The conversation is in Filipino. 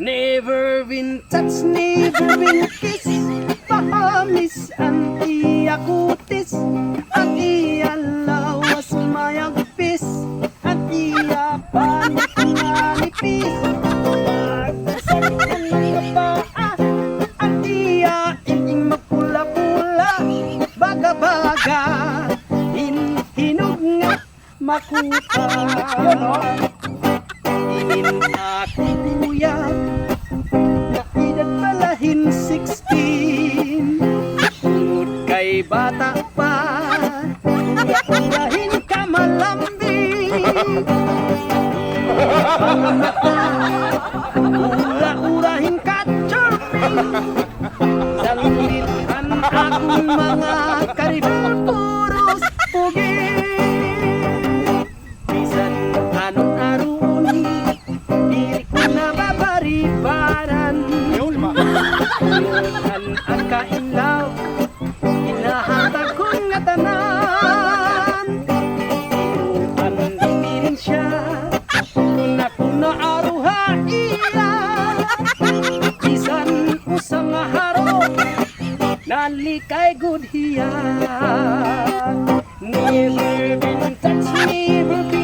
Never been touched, never been kissed. Pahamis ang iya kutis, ang iya lawas mayagpis, ang iya panit manipis. Pagkasakitan ng paa, ang iya ining mapula-pula, baga-baga, hinog nga makupa. Inin ako kuya, na edad palahin 16. Tungod kay bata pa, ulahin ka malambing. Ula-ulahin ka charming. Sanglitan akong mga karibal puros pugi. Bisan anong aron, dili ko na babaribaran. Tulutan ang kailaw, hinahatag ko nga tanan. Tulutan din siya, kung ako na aruha iya. Bisan usang haro, nalikay good hiya. Never been touched, never been